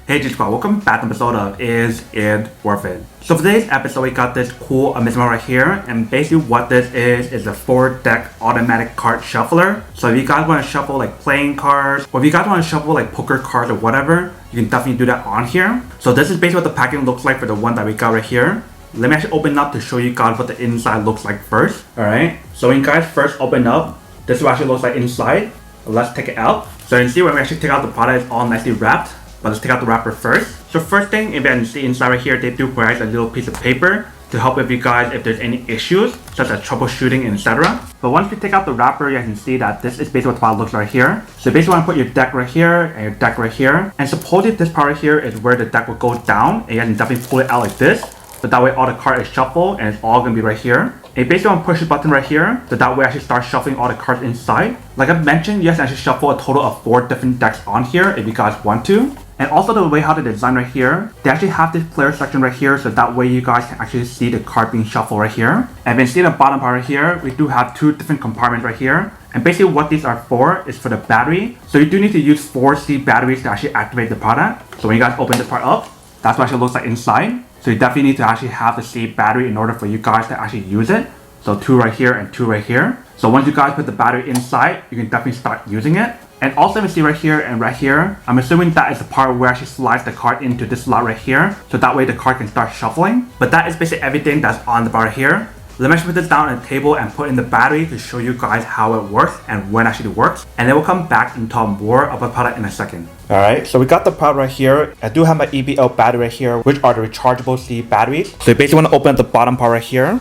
Hey G Squad, welcome back to an episode of Is It Worth It? So for today's episode, we got this cool amazing right here, and basically what this is a 4-deck automatic card shuffler. So if you guys want to shuffle like playing cards, or if you guys want to shuffle like poker cards or whatever, you can definitely do that on here. So this is basically what the packaging looks like for the one that we got right here. Let me actually open it up to show you guys what the inside looks like first. Alright, so when you guys first open up, this is what actually looks like inside. Let's take it out. So you can see when we actually take out the product, it's all nicely wrapped. But let's take out the wrapper first. So first thing, if you can see inside right here, they do provide a little piece of paper to help with you guys if there's any issues, such as troubleshooting, etc. But once you take out the wrapper, you can see that this is basically what the product looks like here. So basically want to put your deck right here and your deck right here. And supposedly this part right here is where the deck will go down. And you can definitely pull it out like this. So that way all the cards is shuffled and it's all going to be right here. And you basically want to push the button right here. So that way actually start shuffling all the cards inside. Like I mentioned, you guys can actually shuffle a total of 4 different decks on here if you guys want to. And also the way how they design right here, they actually have this player section right here, so that way you guys can actually see the card being shuffled right here. And when you see the bottom part right here, we do have 2 different compartments right here. And basically what these are for is for the battery. So you do need to use 4 C batteries to actually activate the product. So when you guys open this part up, that's what it actually looks like inside. So you definitely need to actually have the C battery in order for you guys to actually use it. So 2 right here and 2 right here. So once you guys put the battery inside, you can definitely start using it. And also we see right here and right here, I'm assuming that is the part where actually slides the card into this slot right here. So that way the card can start shuffling. But that is basically everything that's on the bar right here. Let me actually put this down on the table and put in the battery to show you guys how it works and when it actually works. And then we'll come back and talk more about the product in a second. Alright, so we got the product right here. I do have my EBL battery right here, which are the rechargeable C batteries. So you basically want to open up the bottom part right here.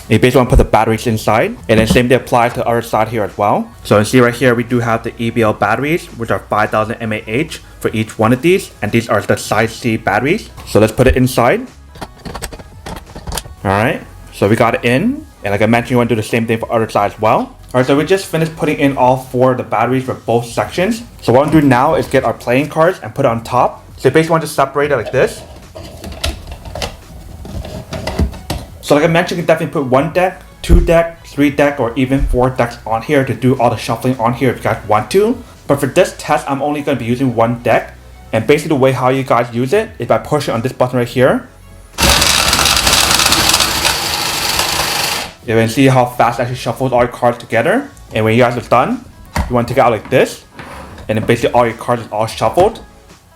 You basically want to put the batteries inside, and then same thing applies to the other side here as well. So you see right here we do have the EBL batteries, which are 5000 mAh for each one of these, and these are the size C batteries. So let's put it inside. Alright, so we got it in, and like I mentioned, you want to do the same thing for other side as well. Alright, so we just finished putting in all 4 of the batteries for both sections. So what I'm doing now is get our playing cards and put it on top. So you basically want to separate it like this. So like I mentioned, you can definitely put 1 deck, 2 deck, 3 deck, or even 4 decks on here to do all the shuffling on here if you guys want to. But for this test, I'm only going to be using 1 deck. And basically the way how you guys use it is by pushing on this button right here. You can see how fast it actually shuffles all your cards together. And when you guys are done, you want to take it out like this. And then basically all your cards is all shuffled.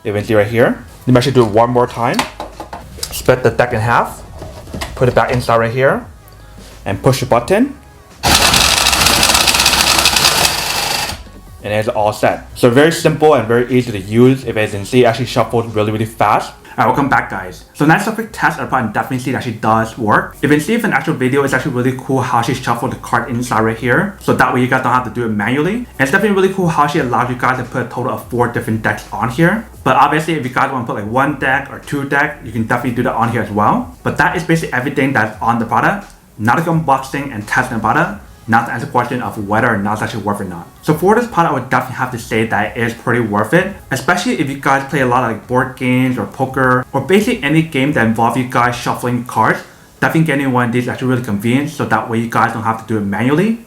You can see right here. Let me actually do it one more time. Split the deck in half. Put it back inside right here and push the button, and it's all set. So very simple and very easy to use. If as you can see, it actually shuffles really fast. Alright, welcome back guys. So that's a quick test. I probably definitely see it actually does work. If you can see if an actual video, it's actually really cool how she shuffled the card inside right here. So that way you guys don't have to do it manually. And it's definitely really cool how she allows you guys to put a total of 4 different decks on here. But obviously if you guys want to put like 1 deck or 2 deck, you can definitely do that on here as well. But that is basically everything that's on the product. Not like unboxing and testing the product. Not to answer the question of whether or not it's actually worth it or not. So for this product, I would definitely have to say that it is pretty worth it. Especially if you guys play a lot of like board games or poker, or basically any game that involves you guys shuffling cards. Definitely getting one of these is actually really convenient, so that way you guys don't have to do it manually.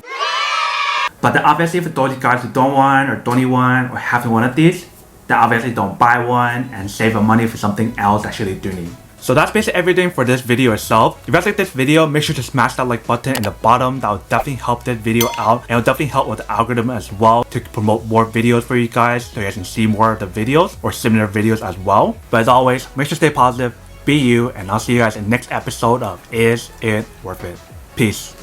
But then obviously for those of you guys who don't want or don't need one or having one of these, then obviously don't buy one and save the money for something else that you actually do need. So that's basically everything for this video itself. If you guys like this video, make sure to smash that like button in the bottom. That will definitely help this video out, and it will definitely help with the algorithm as well to promote more videos for you guys, so you guys can see more of the videos or similar videos as well. But as always, make sure to stay positive, be you, and I'll see you guys in the next episode of Is It Worth It? Peace.